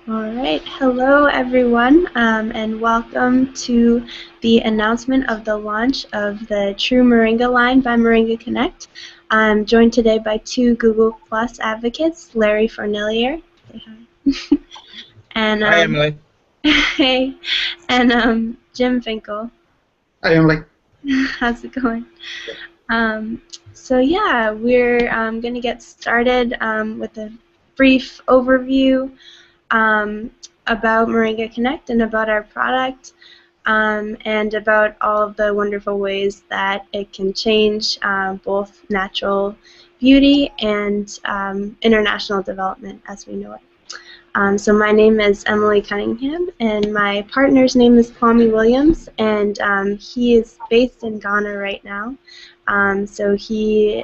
All right. Hello, everyone, and welcome to the announcement of the launch of the True Moringa line by MoringaConnect. I'm joined today by two Google Plus advocates, Larry Fornellier, say hi, and Hi, Emily. hey, and Jim Finkel. Hi, Emily. How's it going? Um, so yeah, we're going to get started with a brief overview um, about MoringaConnect and about our product, and about all of the wonderful ways that it can change both natural beauty and international development as we know it. So my name is Emily Cunningham, and my partner's name is Kwame Williams, and he is based in Ghana right now. So he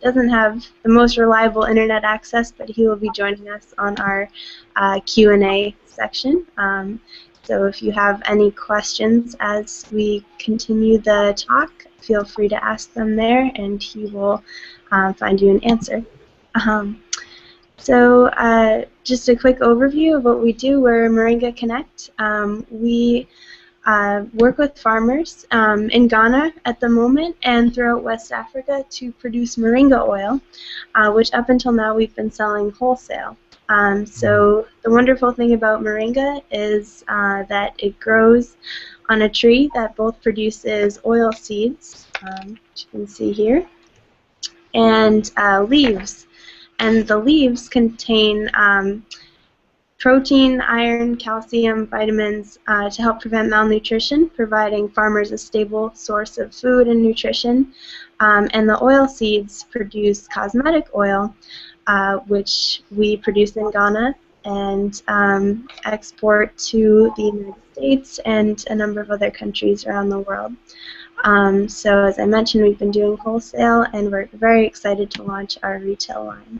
doesn't have the most reliable internet access, but he will be joining us on our Q&A section. So if you have any questions as we continue the talk, feel free to ask them there, and he will find you an answer. So just a quick overview of what we do. We're MoringaConnect. We work with farmers in Ghana at the moment and throughout West Africa to produce moringa oil, which up until now we've been selling wholesale. So the wonderful thing about moringa is that it grows on a tree that both produces oil seeds, which you can see here, and leaves. And the leaves contain protein, iron, calcium, vitamins to help prevent malnutrition, providing farmers a stable source of food and nutrition. And the oil seeds produce cosmetic oil, which we produce in Ghana and export to the United States and a number of other countries around the world. So as I mentioned, we've been doing wholesale, and we're very excited to launch our retail line.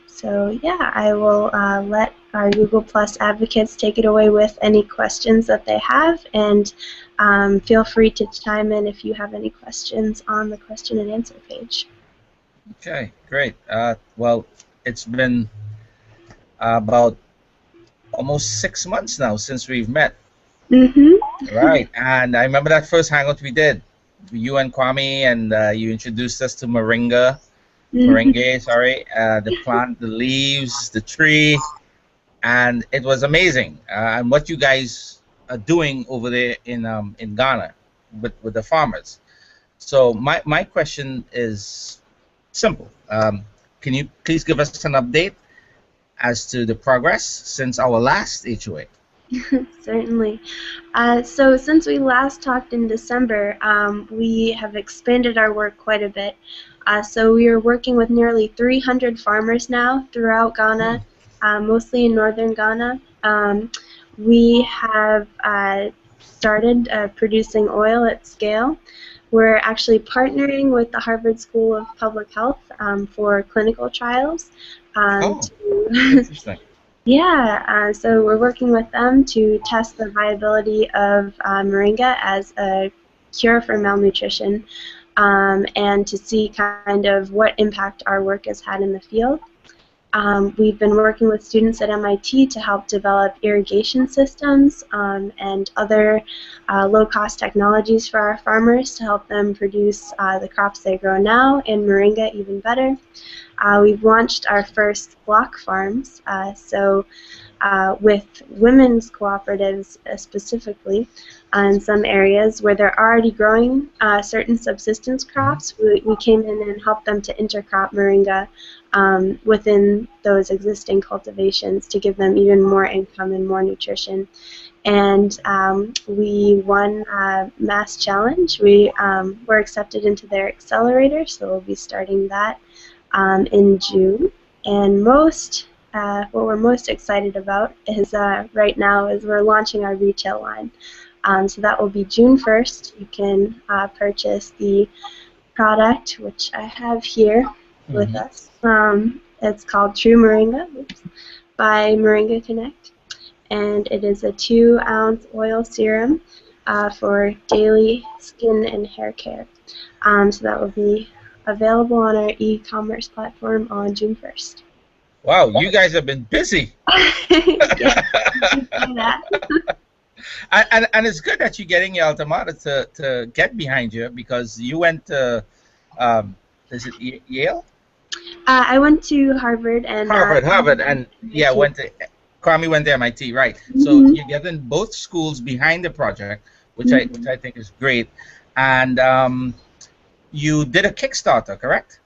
So yeah, I will let our Google Plus advocates take it away with any questions that they have, and feel free to chime in if you have any questions on the question and answer page. Okay, great. Well, it's been about almost 6 months now since we've met. Mm-hmm. Right, and I remember that first hangout we did. You and Kwame, and you introduced us to Moringa, sorry, the plant, the leaves, the tree, and it was amazing. And what you guys are doing over there in Ghana with the farmers. So my question is simple. Can you please give us an update as to the progress since our last HOA? Certainly. So since we last talked in December, we have expanded our work quite a bit. So we are working with nearly 300 farmers now throughout Ghana, mostly in northern Ghana. We have started producing oil at scale. We're actually partnering with the Harvard School of Public Health for clinical trials. Oh, To interesting. Yeah, so we're working with them to test the viability of moringa as a cure for malnutrition, and to see kind of what impact our work has had in the field. We've been working with students at MIT to help develop irrigation systems and other low-cost technologies for our farmers to help them produce the crops they grow now and moringa even better. We've launched our first block farms, with women's cooperatives specifically in some areas where they're already growing certain subsistence crops. We came in and helped them to intercrop moringa within those existing cultivations to give them even more income and more nutrition. And we won Mass Challenge. We were accepted into their Accelerator, so we'll be starting that in June. And what we're most excited about is right now is we're launching our retail line. So that will be June 1st. You can purchase the product, which I have here with us. It's called True Moringa by MoringaConnect, and it is a 2-ounce oil serum for daily skin and hair care. So that will be available on our e-commerce platform on June 1st. Wow, you guys have been busy. Yeah, you can say that. And it's good that you're getting your alma mater to get behind you, because you went to, um, is it Yale? I went to Harvard and Harvard, and yeah, MIT. went to Kwame went to MIT, right? So Hmm. you're getting both schools behind the project, which Hmm. I think is great. And you did a Kickstarter, correct?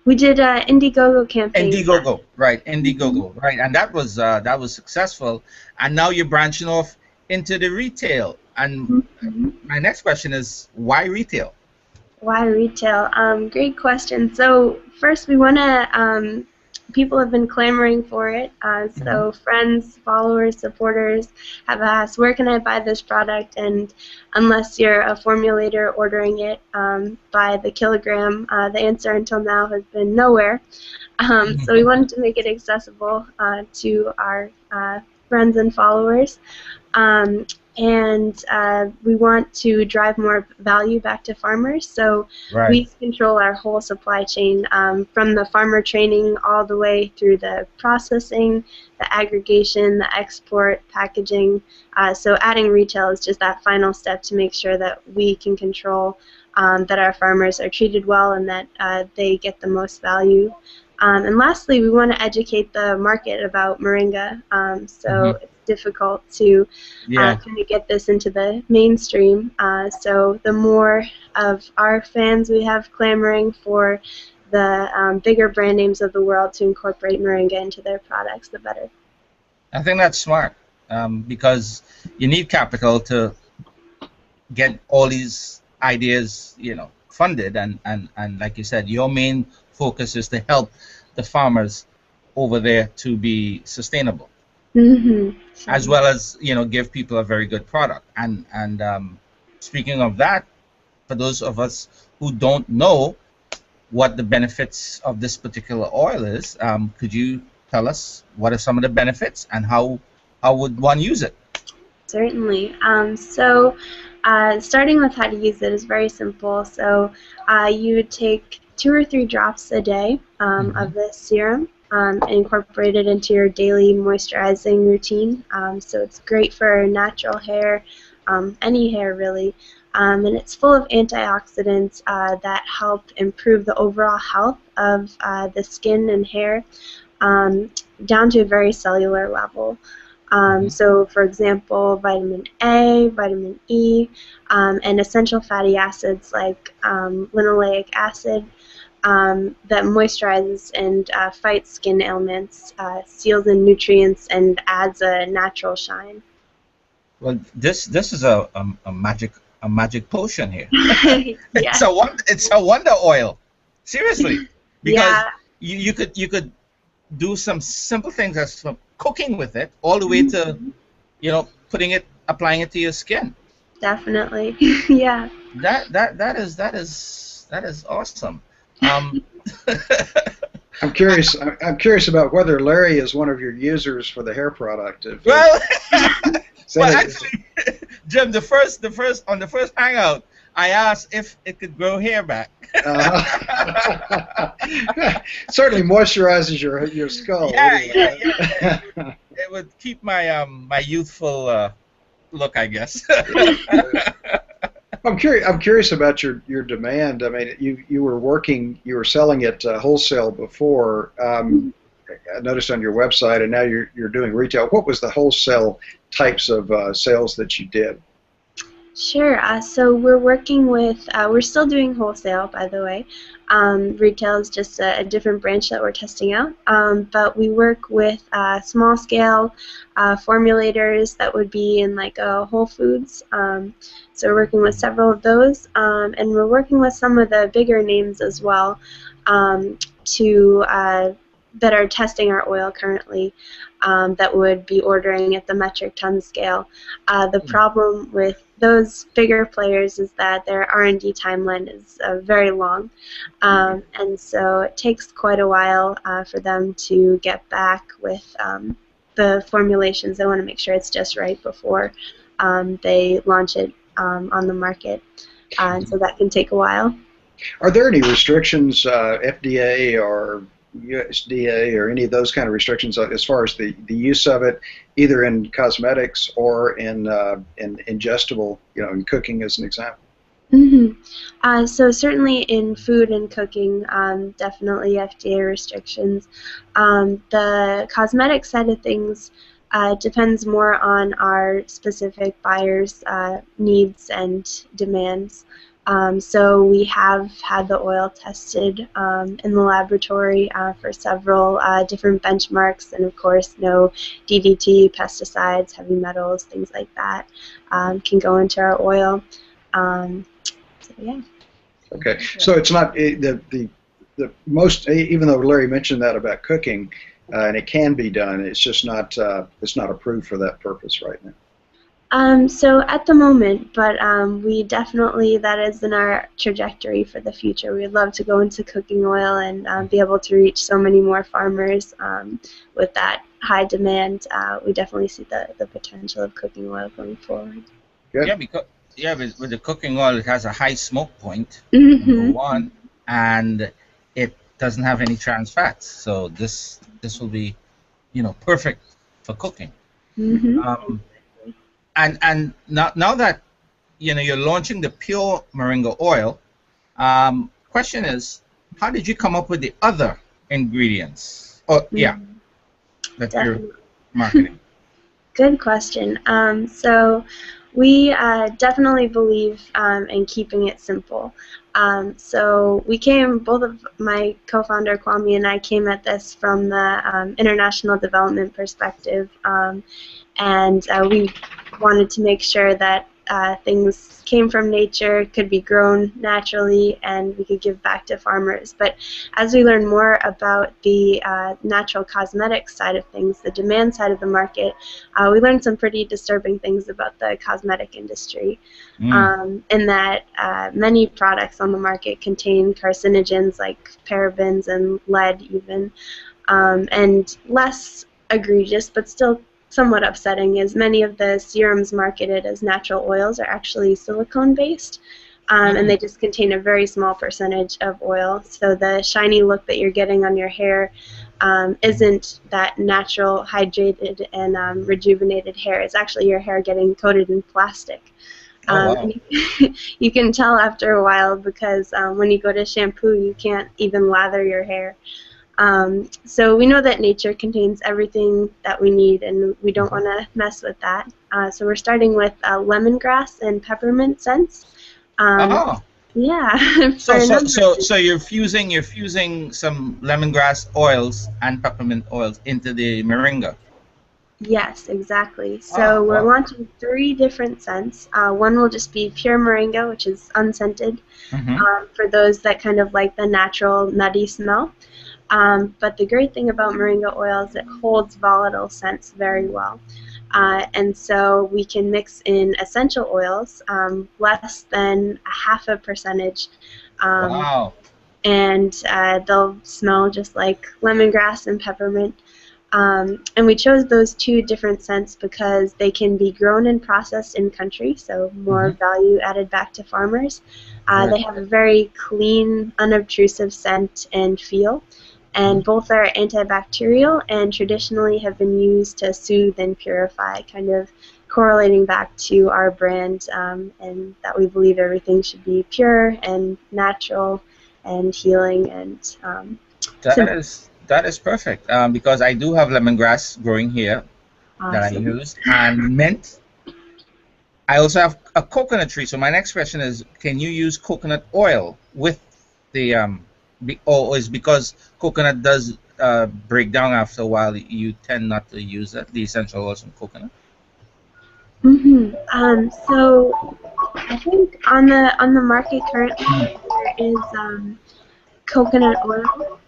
We did an Indiegogo campaign. Indiegogo, right? Hmm. Indiegogo, right? And that was successful. And now you're branching off into the retail. And Hmm. my next question is, why retail? Why retail? Great question. So first, we want to. People have been clamoring for it. Hmm. So friends, followers, supporters have asked, "Where can I buy this product?" And unless you're a formulator ordering it by the kilogram, the answer until now has been nowhere. So we wanted to make it accessible to our friends and followers. Um, and we want to drive more value back to farmers. So Right. we control our whole supply chain from the farmer training all the way through the processing, the aggregation, the export, packaging. So adding retail is just that final step to make sure that we can control that our farmers are treated well and that they get the most value. And lastly, we want to educate the market about moringa. So Hmm. it's difficult to Yeah. kind of get this into the mainstream. So the more of our fans we have clamoring for the bigger brand names of the world to incorporate moringa into their products, the better. I think that's smart, because you need capital to get all these ideas, funded, and like you said, your main focus is to help the farmers over there to be sustainable, Mm-hmm. as well as give people a very good product. And speaking of that, for those of us who don't know what the benefits of this particular oil is, could you tell us what are some of the benefits and how would one use it? Certainly. Starting with how to use it is very simple. So you would take 2 or 3 drops a day Hmm. of this serum and incorporate it into your daily moisturizing routine. So it's great for natural hair, any hair really. And it's full of antioxidants that help improve the overall health of the skin and hair um, down to a very cellular level. Hmm. So, for example, vitamin A, vitamin E, and essential fatty acids like linoleic acid that moisturizes and fights skin ailments, seals in nutrients, and adds a natural shine. Well, this is a magic potion here. It's Yes. it's a wonder oil, seriously, because Yeah. you could do some simple things as from cooking with it, all the way to Mhm. applying it to your skin. Definitely. Yeah. That is awesome. Um, I'm curious about whether Larry is one of your users for the hair product. If he well, said it, actually, Jim, on the first hangout, I asked if it could grow hair back. uh, certainly moisturizes your skull Yeah, yeah, anyway. yeah, yeah. It would keep my my youthful look, I guess. I'm curious about your demand. I mean, you were selling it wholesale before. I noticed on your website, and now you're doing retail. What was the wholesale types of sales that you did? Sure. So we're working with, we're still doing wholesale, by the way. Retail is just a different branch that we're testing out. But we work with small scale formulators that would be in like a Whole Foods. So we're working with several of those. And we're working with some of the bigger names as well to that are testing our oil currently that would be ordering at the metric ton scale. The problem with those bigger players is that their R&D timeline is very long, and so it takes quite a while for them to get back with the formulations. They want to make sure it's just right before they launch it on the market, and so that can take a while. Are there any restrictions, FDA or USDA or any of those kind of restrictions as far as the use of it, either in cosmetics or in ingestible, in cooking as an example? So certainly in food and cooking, definitely FDA restrictions. The cosmetic side of things depends more on our specific buyers' needs and demands. So we have had the oil tested in the laboratory for several different benchmarks, and of course no DDT, pesticides, heavy metals, things like that can go into our oil. So yeah. Okay, so it's not the most, even though Larry mentioned that about cooking, and it can be done, it's just not it's not approved for that purpose right now. So at the moment, but we definitely, that is in our trajectory for the future. We'd love to go into cooking oil and be able to reach so many more farmers with that high demand. We definitely see the potential of cooking oil going forward. Good. Yeah, because with the cooking oil, it has a high smoke point, number one, and it doesn't have any trans fats. So this will be, perfect for cooking. And now that you're launching the pure moringa oil, question is, how did you come up with the other ingredients? That you're marketing. Good question. So we definitely believe in keeping it simple. So both of my co-founder Kwame and I came at this from the international development perspective, and we wanted to make sure that things came from nature, could be grown naturally, and we could give back to farmers. But as we learn more about the natural cosmetics side of things, the demand side of the market, we learned some pretty disturbing things about the cosmetic industry, in that many products on the market contain carcinogens like parabens and lead even, and less egregious but still somewhat upsetting is many of the serums marketed as natural oils are actually silicone-based, and they just contain a very small percentage of oil. So the shiny look that you're getting on your hair isn't that natural, hydrated, and rejuvenated hair. It's actually your hair getting coated in plastic. Wow. You can tell after a while because when you go to shampoo, you can't even lather your hair. So we know that nature contains everything that we need, and we don't want to mess with that. So we're starting with lemongrass and peppermint scents. Yeah. So you're fusing some lemongrass oils and peppermint oils into the moringa. Yes, exactly. So we're launching 3 different scents. One will just be pure moringa, which is unscented, for those that kind of like the natural nutty smell. But the great thing about moringa oil is it holds volatile scents very well. And so we can mix in essential oils, less than 0.5%. And they'll smell just like lemongrass and peppermint. And we chose those 2 different scents because they can be grown and processed in country, so more value added back to farmers. They have a very clean, unobtrusive scent and feel. And both are antibacterial and traditionally have been used to soothe and purify, kind of correlating back to our brand, and that we believe everything should be pure and natural and healing. And that is perfect, because I do have lemongrass growing here that I use, and mint. I also have a coconut tree. So my next question is, can you use coconut oil with the or is because coconut does break down after a while, you tend not to use the essential oils from coconut? So I think on the market currently there is coconut oil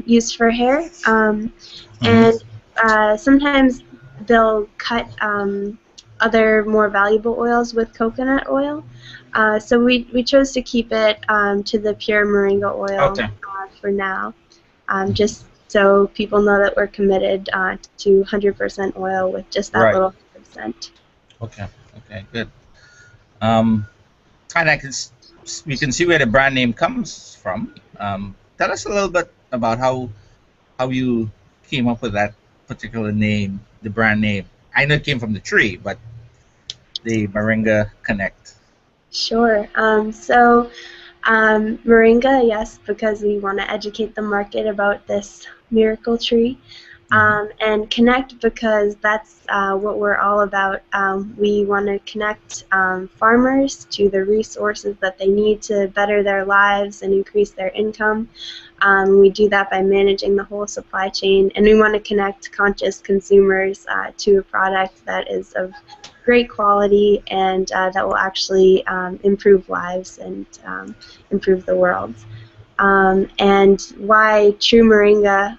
used for hair, and sometimes they'll cut other more valuable oils with coconut oil. So we chose to keep it to the pure moringa oil for now, just so people know that we're committed to 100% oil with just that little percent. Okay, good. And we can see where the brand name comes from. Tell us a little bit about how how you came up with that particular name, the brand name. I know it came from the tree, but the Moringa Connect. Sure. Moringa, yes, because we want to educate the market about this miracle tree. And connect because that's what we're all about. We want to connect farmers to the resources that they need to better their lives and increase their income. We do that by managing the whole supply chain, and we want to connect conscious consumers to a product that is of great quality and that will actually improve lives and improve the world. And why True Moringa?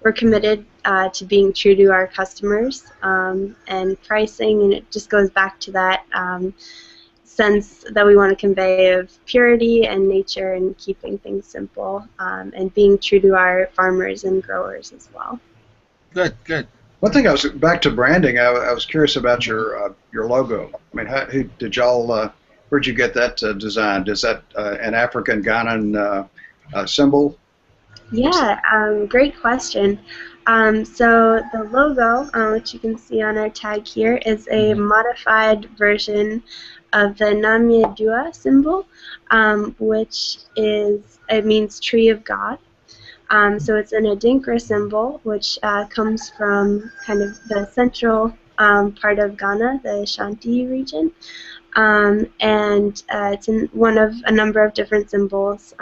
We're committed to being true to our customers and pricing, and it just goes back to that sense that we want to convey of purity and nature and keeping things simple and being true to our farmers and growers as well. Good, good. One thing back to branding. I was curious about your logo. I mean, who did y'all? Where'd you get that designed? Is that an African Ghanan symbol? Yeah, great question. So the logo, which you can see on our tag here, is a modified version of the Namyedua symbol, which it means tree of God. So it's an Adinkra symbol, which comes from kind of the central part of Ghana, the Ashanti region. And it's one of a number of different symbols.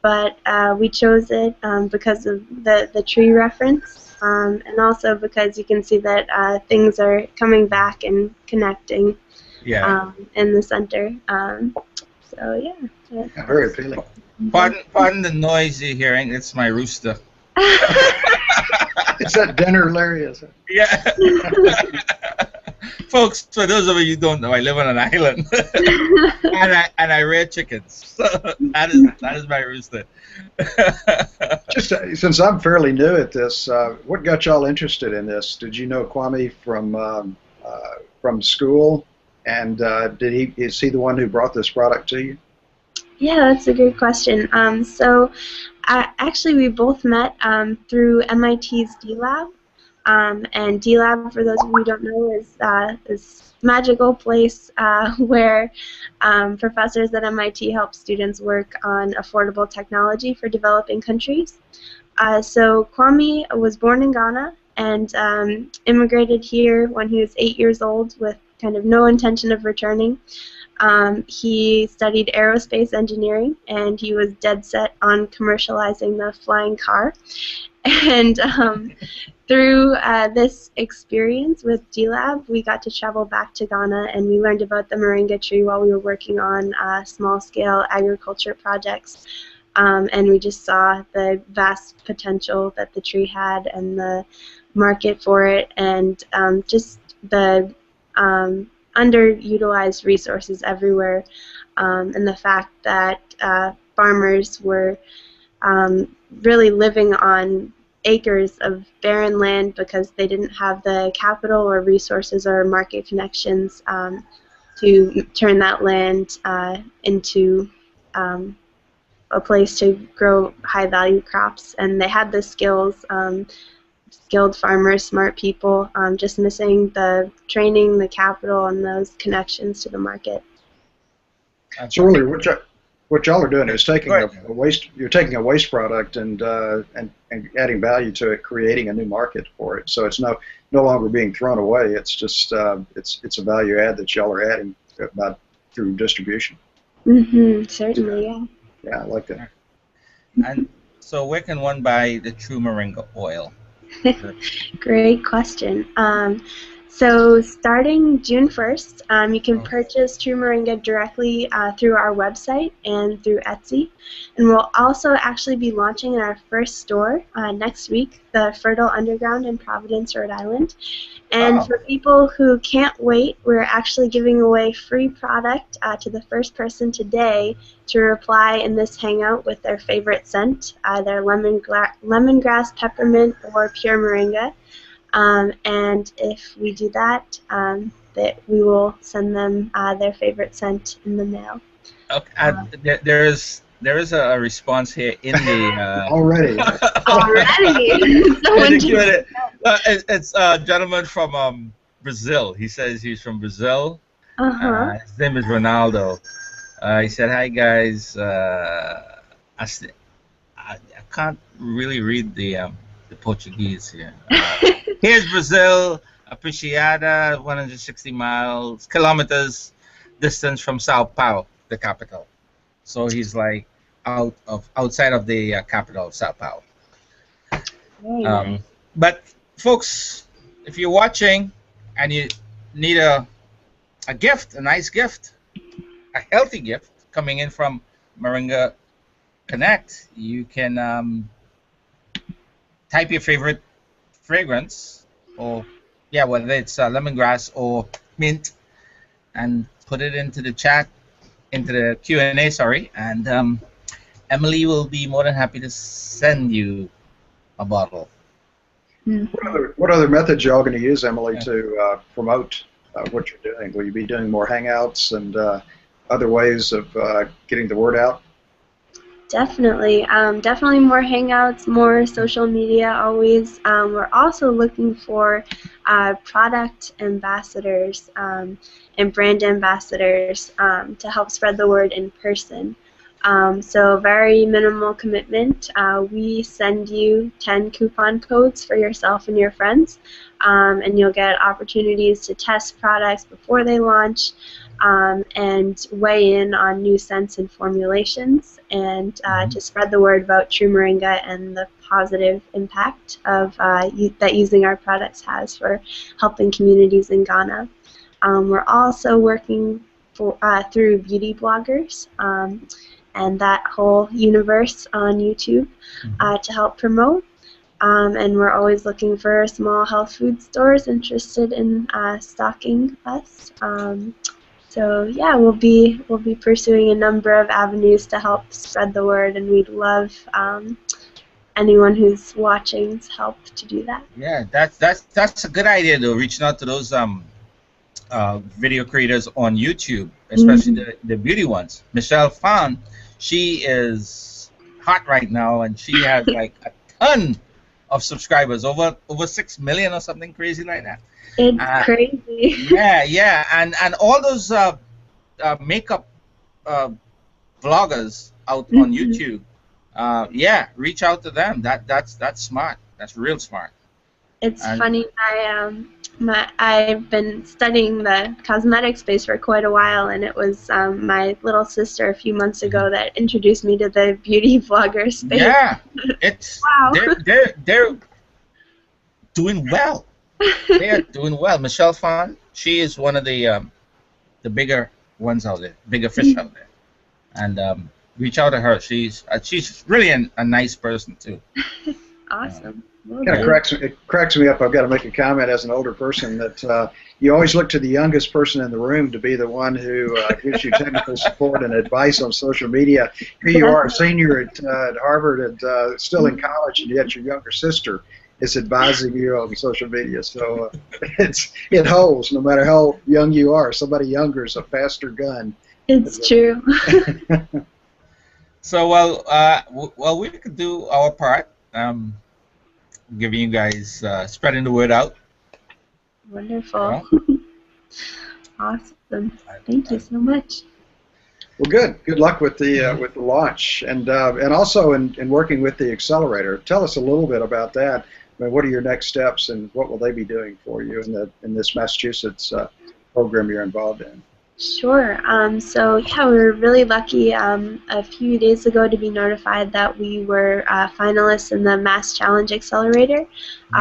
But we chose it because of the tree reference, and also because you can see that things are coming back and connecting in the center. So yeah. Very appealing. Pardon the noise you're hearing. It's my rooster. It's that dinner, Larry, is it? Yeah. Folks, for those of you who don't know, I live on an island, and I rear chickens. So that is my rooster. Just since I'm fairly new at this, what got y'all interested in this? Did you know Kwame from school, and is he the one who brought this product to you? Yeah, that's a good question. Actually, we both met through MIT's D-Lab. And D-Lab, for those of you who don't know, is this magical place where professors at MIT help students work on affordable technology for developing countries. So Kwame was born in Ghana and immigrated here when he was 8 years old with kind of no intention of returning. He studied aerospace engineering, and he was dead set on commercializing the flying car. And through this experience with D-Lab, we got to travel back to Ghana, and we learned about the moringa tree while we were working on small-scale agriculture projects. And we just saw the vast potential that the tree had and the market for it, and just the underutilized resources everywhere, and the fact that farmers were really living on acres of barren land because they didn't have the capital or resources or market connections to turn that land into a place to grow high-value crops. And they had the skills, skilled farmers, smart people, just missing the training, the capital, and those connections to the market. So really, what y'all are doing is taking a waste. You're taking a waste product and adding value to it, creating a new market for it. So it's no longer being thrown away. It's just it's a value add that y'all are adding through distribution. Certainly, yeah. Yeah, I like that. And so, where can one buy the True Moringa oil? Great question. So starting June 1st, you can purchase True Moringa directly through our website and through Etsy. And we'll also actually be launching in our first store next week, the Fertile Underground in Providence, Rhode Island. And for people who can't wait, we're actually giving away free product to the first person today to reply in this hangout with their favorite scent, either lemongrass, peppermint, or pure moringa. And if we do that, we will send them their favorite scent in the mail. Okay. There's there is a response here in the Already. Already. in Someone the just, Q&A. It's a gentleman from Brazil. He says he's from Brazil. His name is Ronaldo. He said, "Hi guys. I can't really read the Portuguese here. Here's Brazil, Apreciada, 160 kilometers distance from Sao Paulo, the capital. So he's like outside of the capital, Sao Paulo. Very nice. But folks, if you're watching and you need a gift, a nice gift, a healthy gift coming in from MoringaConnect, you can type your favorite fragrance, or whether it's lemongrass or mint, and put it into the chat, into the Q&A, sorry, and Emily will be more than happy to send you a bottle. What other methods are y'all going to use, Emily, to promote what you're doing? Will you be doing more hangouts and other ways of getting the word out? Definitely. Definitely more hangouts, more social media always. We're also looking for product ambassadors and brand ambassadors to help spread the word in person. So very minimal commitment. We send you 10 coupon codes for yourself and your friends, and you'll get opportunities to test products before they launch, and weigh in on new scents and formulations, and to spread the word about True Moringa and the positive impact of that using our products has for helping communities in Ghana. We're also working through beauty bloggers and that whole universe on YouTube to help promote. And we're always looking for small health food stores interested in stocking us. So yeah, we'll be pursuing a number of avenues to help spread the word, and we'd love anyone who's watching's help to do that. Yeah, that's a good idea though. Reaching out to those video creators on YouTube, especially the beauty ones. Michelle Phan, she is hot right now, and she has like a ton of subscribers, over 6 million or something crazy like that. It's crazy. Yeah, and all those makeup bloggers out on YouTube, reach out to them. That's smart. That's real smart. It's funny. I've been studying the cosmetic space for quite a while, and it was my little sister a few months ago that introduced me to the beauty blogger space. Yeah, it's wow. They're doing well. They are doing well. Michelle Phan, she is one of the bigger ones out there, bigger fish out there, and reach out to her. She's really a nice person too. Awesome. Kind of cracks me up. I've got to make a comment as an older person that you always look to the youngest person in the room to be the one who gives you technical support and advice on social media. Here you are, a senior at Harvard and still in college, and yet your younger sister is advising you on social media. So it holds no matter how young you are. Somebody younger is a faster gun. It's true. So we could do our part. Giving you guys spreading the word out. Wonderful. Awesome. Thank you so much. Well, good. Good luck with the launch, and also in working with the Accelerator. Tell us a little bit about that. I mean, what are your next steps, and what will they be doing for you in this Massachusetts program you're involved in? Sure. So yeah, we were really lucky a few days ago to be notified that we were finalists in the Mass Challenge Accelerator,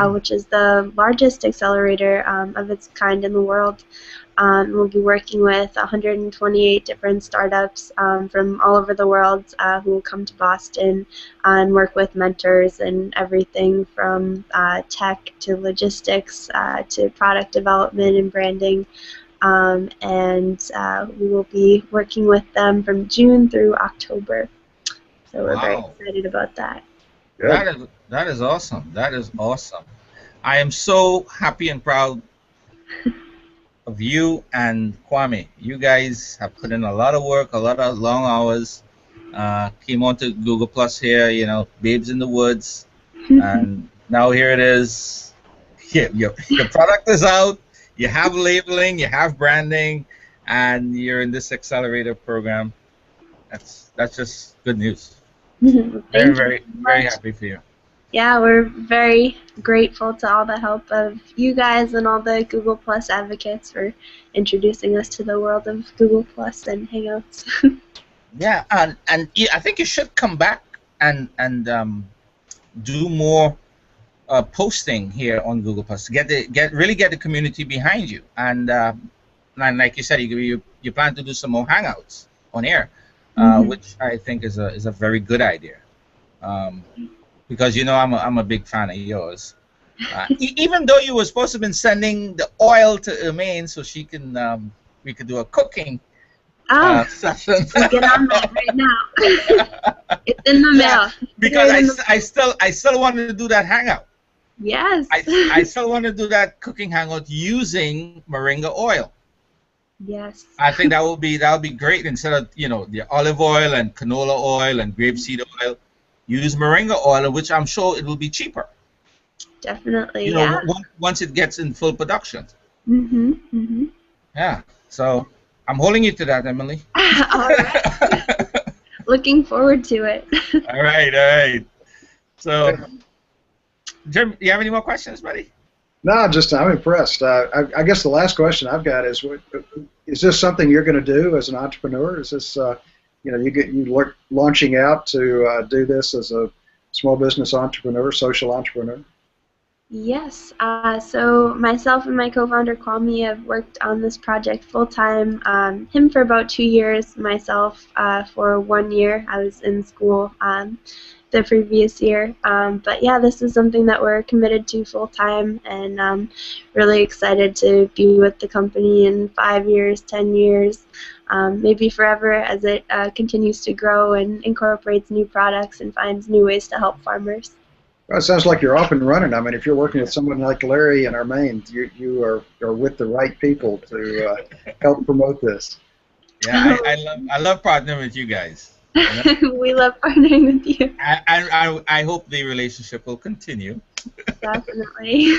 which is the largest accelerator of its kind in the world. We'll be working with 128 different startups from all over the world who will come to Boston and work with mentors and everything from tech to logistics to product development and branding. And we will be working with them from June through October. So we're very excited about that. That is awesome. That is awesome. I am so happy and proud of you and Kwame. You guys have put in a lot of work, a lot of long hours. Came onto Google Plus here, you know, babes in the woods, and now here it is. Your product is out. You have labeling, you have branding, and you're in this accelerator program. That's just good news. Thank Very, you very, so very much. happy for you. Yeah, we're very grateful to all the help of you guys and all the Google Plus advocates for introducing us to the world of Google Plus and Hangouts. Yeah, and I think you should come back and do more posting here on Google Plus. Really get the community behind you, and like you said, you plan to do some more hangouts on air, which I think is a very good idea. Because you know I'm a big fan of yours. Even though you were supposed to have been sending the oil to Ermaine so she can we could do a cooking session. Get on that right now. It's in the mail. Because I still wanted to do that hangout. Yes. I still want to do that cooking hangout using moringa oil. Yes. I think that would be great. Instead of the olive oil and canola oil and grapeseed oil, use moringa oil, which I'm sure it will be cheaper. Definitely. Once it gets in full production. Mhm. Yeah. So I'm holding you to that, Emily. All right. Looking forward to it. All right. So, Jim, do you have any more questions, buddy? No, I'm impressed. I guess the last question I've got is this something you're going to do as an entrepreneur? Is this you launching out to do this as a small business entrepreneur, social entrepreneur? Yes. So myself and my co-founder Kwame have worked on this project full time. Him for about 2 years, myself for 1 year. I was in school the previous year. But yeah, this is something that we're committed to full time, and really excited to be with the company in 5 years, 10 years, maybe forever as it continues to grow and incorporates new products and finds new ways to help farmers. Well, it sounds like you're off and running. I mean, if you're working with someone like Larry and Ermaine, you are with the right people to help promote this. Yeah, I love partnering with you guys. We love partnering with you. I hope the relationship will continue. Definitely.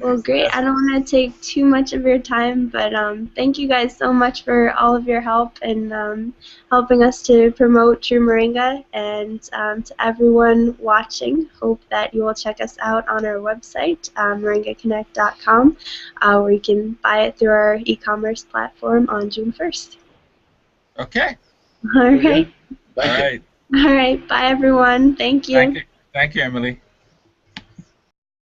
Well, great. I don't want to take too much of your time, but thank you guys so much for all of your help and helping us to promote True Moringa. And to everyone watching, hope that you will check us out on our website, MoringaConnect.com, where you can buy it through our e-commerce platform on June 1st. Okay. All right. All right. All right. Bye, everyone. Thank you. Thank you, Emily.